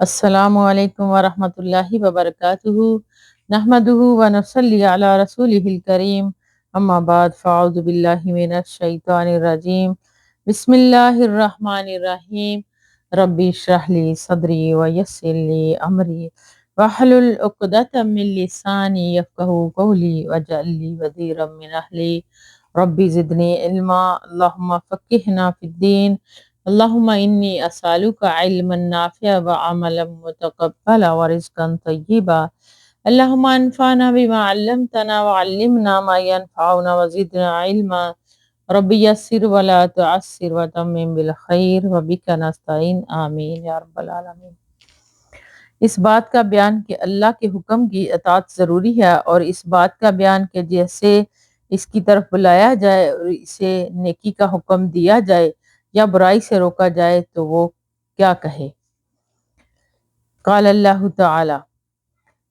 السلام علیکم ورحمۃ اللہ وبرکاتہ نحمدہ ونصلی علی رسولہ الکریم اما بعد فاعوذ باللہ من الشیطان الرجیم بسم اللہ الرحمن الرحیم ربی اشرح لی صدری ویسر لی امری واحلل عقدۃ من لسانی یفقہوا قولی واجعل لی وزیرا من اہلی ربی زدنی علما اللہم فقہنا فی الدین اللہم انی اسألک علما نافعا وعملا متقبلا ورزقا طیبا اللہم انفعنا بما علمتنا وعلمنا ما ينفعنا وزدنا علما رب یسر ولا تعسر وتمم بالخیر وبک نستعین آمین یا رب العالمین۔ اس بات کا بیان کہ اللہ کے حکم کی اطاعت ضروری ہے، اور اس بات کا بیان کہ جیسے اس کی طرف بلایا جائے اور اسے نیکی کا حکم دیا جائے یا برائی سے روکا جائے تو وہ کیا کہے۔ قال اللہ تعالی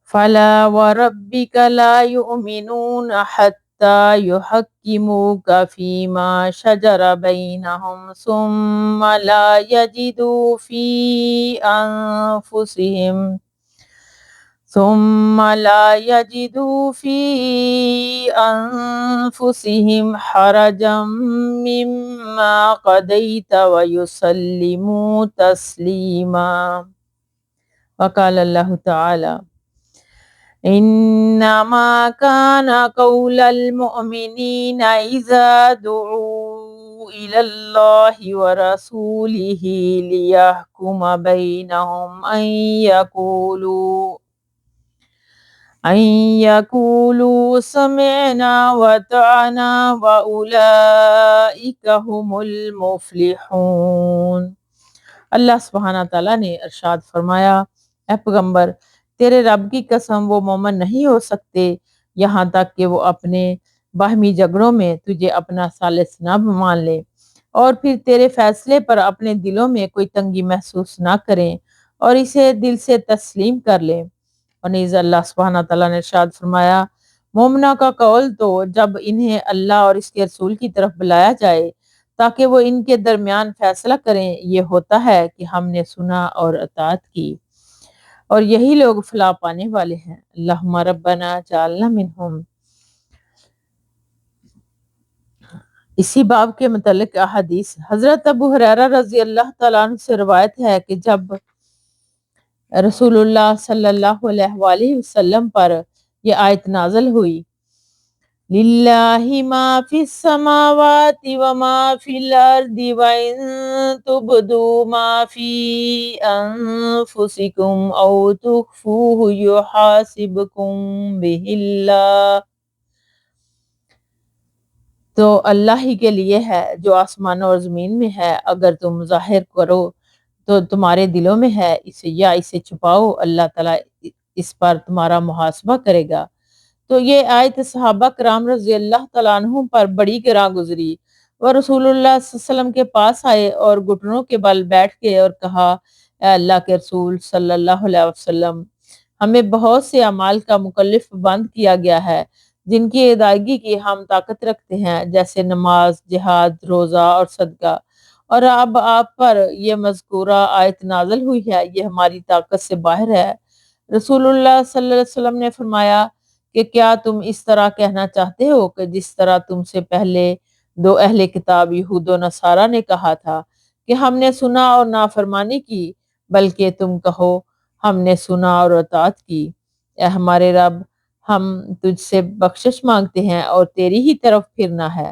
فَلَا وَرَبِّكَ لَا يُؤْمِنُونَ حَتَّى يُحَكِّمُوكَ فِي مَا شَجَرَ بَيْنَهُمْ ثُمَّ لَا يَجِدُوا فِي أَنفُسِهِمْ حَرَجًا مِّمَّا قَضَيْتَ وَيُسَلِّمُوا تَسْلِيمًا۔ وقال اللہ تعالی انما كان قول المؤمنين اذا دعوا الى الله ورسوله ليحكم بينهم ان يقولوا سمعنا وأطعنا واولئك هم المفلحون۔ اللہ سبحانہ تعالیٰ نے ارشاد فرمایا، اے پیغمبر، تیرے رب کی قسم وہ مومن نہیں ہو سکتے یہاں تک کہ وہ اپنے باہمی جھگڑوں میں تجھے اپنا ثالث نہ مان لے، اور پھر تیرے فیصلے پر اپنے دلوں میں کوئی تنگی محسوس نہ کریں اور اسے دل سے تسلیم کر لیں۔ اور نیز اللہ سبحانہ تعالیٰ نے ارشاد فرمایا، مومنہ کا قول تو جب انہیں اللہ اور اس کے رسول کی طرف بلایا جائے تاکہ وہ ان کے درمیان فیصلہ کریں، یہ ہوتا ہے کہ ہم نے سنا اور اطاعت کی، اور یہی لوگ فلاح پانے والے ہیں۔ اللہم ربنا جعلنا منہم۔ اسی باب کے متعلق احادیث حضرت ابو ہریرہ رضی اللہ تعالیٰ عنہ سے روایت ہے کہ جب رسول اللہ صلی اللہ علیہ وآلہ وسلم پر یہ آیت نازل ہوئی، للہ ما فی السماوات وما فی الارض وان تبدوا ما فی انفسکم او تخفوہ یحاسبکم بہ اللہ، تو اللہ ہی کے لیے ہے جو آسمان اور زمین میں ہے، اگر تم ظاہر کرو تو تمہارے دلوں میں ہے، اسے چھپاؤ اللہ تعالیٰ اس پر تمہارا محاسبہ کرے گا۔ تو یہ آیت صحابہ کرام رضی اللہ تعالیٰ عنہ پر بڑی گراں گزری۔ وہ رسول اللہ صلی اللہ علیہ وسلم کے پاس آئے اور گھٹنوں کے بل بیٹھ کے اور کہا، اے اللہ کے رسول صلی اللہ علیہ وسلم، ہمیں بہت سے اعمال کا مکلف بند کیا گیا ہے جن کی ادائیگی کی ہم طاقت رکھتے ہیں، جیسے نماز، جہاد، روزہ اور صدقہ، اور اب آپ پر یہ مذکورہ آیت نازل ہوئی ہے، یہ ہماری طاقت سے باہر ہے۔ رسول اللہ صلی اللہ علیہ وسلم نے فرمایا کہ کیا تم اس طرح کہنا چاہتے ہو کہ جس طرح تم سے پہلے دو اہل کتاب یہود و نصارہ نے کہا تھا کہ ہم نے سنا اور نافرمانی کی، بلکہ تم کہو ہم نے سنا اور اطاعت کی۔ اے ہمارے رب، ہم تجھ سے بخشش مانگتے ہیں اور تیری ہی طرف پھرنا ہے۔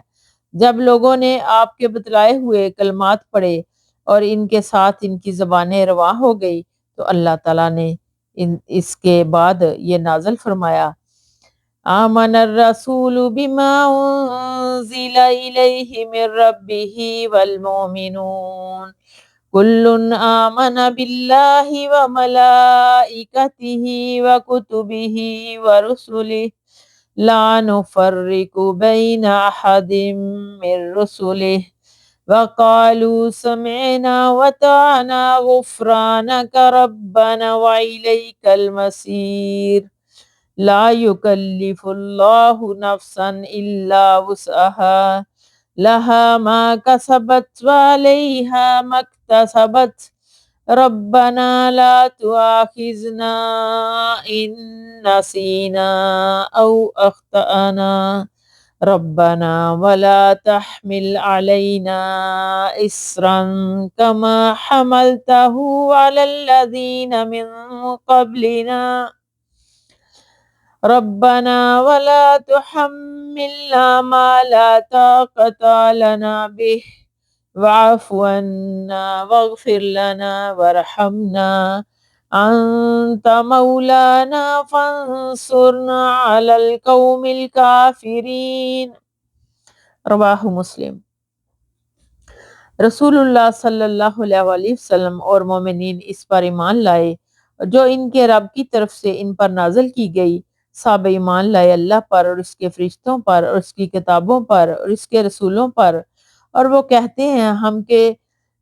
جب لوگوں نے آپ کے بتلائے ہوئے کلمات پڑھے اور ان کے ساتھ ان کی زبانیں رواں ہو گئی تو اللہ تعالیٰ نے اس کے بعد یہ نازل فرمایا، آمن الرسول بما انزل الیہ من ربہ والمؤمنون کل آمن باللہ وملائکتہ وکتبہ ورسلہ لا نفرق بین احد من رسلہ وقالوا سمعنا وطعنا غفرانک ربنا وإلیک المصیر لا یکلف اللہ نفسا الا وسعها لها ما کسبت وعلیہا ما اکتسبت ربنا لا تؤاخذنا ان نسینا او اخطأنا ربنا ولا تحمل علينا إصرا كما حملته على الذين من قبلنا ربنا ولا تحملنا ما لا طاقة لنا به واعف عنا واغفر لنا وارحمنا أنت مولانا فانصرنا على القوم الكافرين۔ رواہ مسلم۔ رسول اللہ صلی اللہ علیہ وآلہ وسلم اور مومنین اس پر ایمان لائے جو ان کے رب کی طرف سے ان پر نازل کی گئی۔ صحابہ ایمان لائے اللہ پر اور اس کے فرشتوں پر اور اس کی کتابوں پر اور اس کے رسولوں پر، اور وہ کہتے ہیں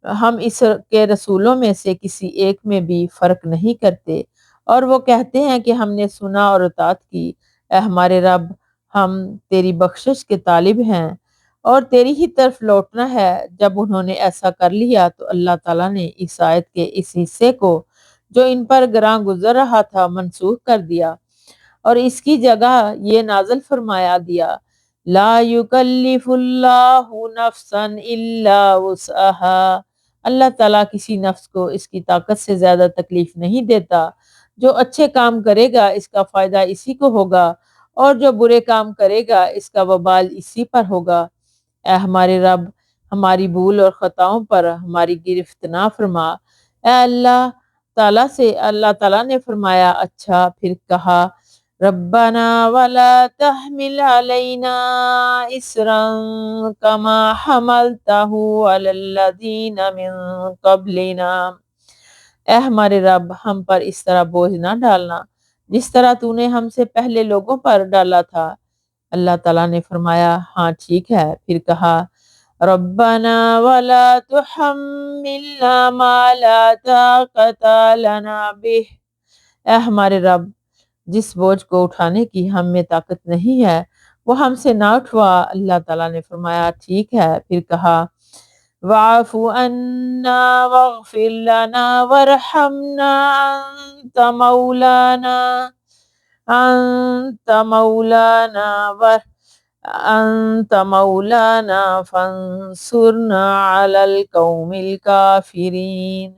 ہم اس کے رسولوں میں سے کسی ایک میں بھی فرق نہیں کرتے، اور وہ کہتے ہیں کہ ہم نے سنا اور اطاعت کی۔ اے ہمارے رب، ہم تیری بخشش کے طالب ہیں اور تیری ہی طرف لوٹنا ہے۔ جب انہوں نے ایسا کر لیا تو اللہ تعالیٰ نے اس آیت کے اس حصے کو جو ان پر گراں گزر رہا تھا منسوخ کر دیا اور اس کی جگہ یہ نازل فرمایا دیا، لا یکلف اللہ نفسا الا وسعها۔ اللہ تعالیٰ کسی نفس کو اس کی طاقت سے زیادہ تکلیف نہیں دیتا۔ جو اچھے کام کرے گا اس کا فائدہ اسی کو ہوگا، اور جو برے کام کرے گا اس کا وبال اسی پر ہوگا۔ اے ہمارے رب، ہماری بھول اور خطاؤں پر ہماری گرفت نہ فرما۔ اے اللہ تعالیٰ نے فرمایا اچھا، پھر کہا ربنا ولا تحمل علینا اسرا کما حملته علی الذین من قبلنا۔ اے ہمارے رب، ہم پر اس طرح بوجھ نہ ڈالنا جس طرح تو نے ہم سے پہلے لوگوں پر ڈالا تھا۔ اللہ تعالیٰ نے فرمایا ہاں ٹھیک ہے، پھر کہا ربنا ولا تحملنا ما لا طاقة لنا به۔ اے ہمارے رب، جس بوجھ کو اٹھانے کی ہم میں طاقت نہیں ہے وہ ہم سے نہ اٹھوا۔ اللہ تعالیٰ نے فرمایا ٹھیک ہے، پھر کہا واعف عنا واغفر لنا وارحمنا انت مولانا فانصرنا علی القوم الکافرین۔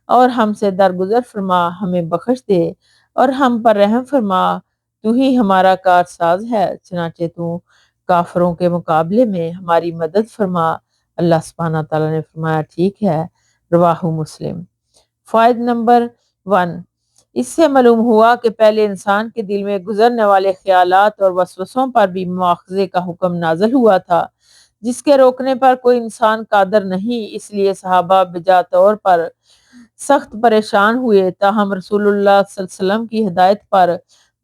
اور ہم سے درگزر فرما، ہمیں بخش دے اور ہم پر رحم فرما، تو ہی ہمارا کارساز ہے، چنانچہ تو کافروں کے مقابلے میں ہماری مدد فرما۔ اللہ سبحانہ تعالیٰ نے فرمایا ٹھیک ہے۔ رواہ مسلم۔ فائد نمبر 1، اس سے معلوم ہوا کہ پہلے انسان کے دل میں گزرنے والے خیالات اور وسوسوں پر بھی مواخذے کا حکم نازل ہوا تھا، جس کے روکنے پر کوئی انسان قادر نہیں۔ اس لیے صحابہ بجا طور پر سخت پریشان ہوئے، تاہم رسول اللہ صلی اللہ علیہ وسلم کی ہدایت پر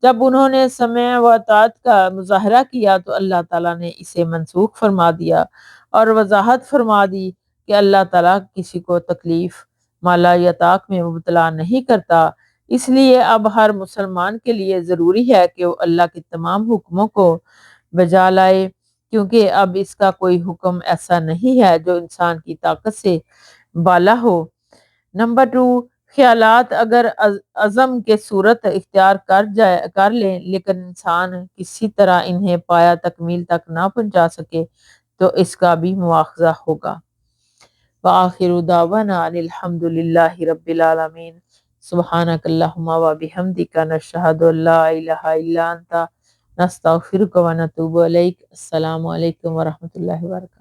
جب انہوں نے سمع و اطاعت کا مظاہرہ کیا تو اللہ تعالیٰ نے اسے منسوخ فرما دیا اور وضاحت فرما دی کہ اللہ تعالیٰ کسی کو تکلیف مالا یا طاق میں مبتلا نہیں کرتا۔ اس لیے اب ہر مسلمان کے لیے ضروری ہے کہ وہ اللہ کے تمام حکموں کو بجا لائے، کیونکہ اب اس کا کوئی حکم ایسا نہیں ہے جو انسان کی طاقت سے بالا ہو۔ نمبر 2، خیالات اگر عزم کے صورت اختیار کر لیں لیکن انسان کسی طرح انہیں پایا تکمیل تک نہ پہنچا سکے تو اس کا بھی مواخذہ ہوگا۔ وآخر دعوانا ان الحمد للہ رب العالمین۔ سبحانک اللہم و بحمدک نشہد ان لا الہ الا انت نستغفرک و نتوب الیک۔ السلام علیکم ورحمۃ اللہ وبرکاتہ۔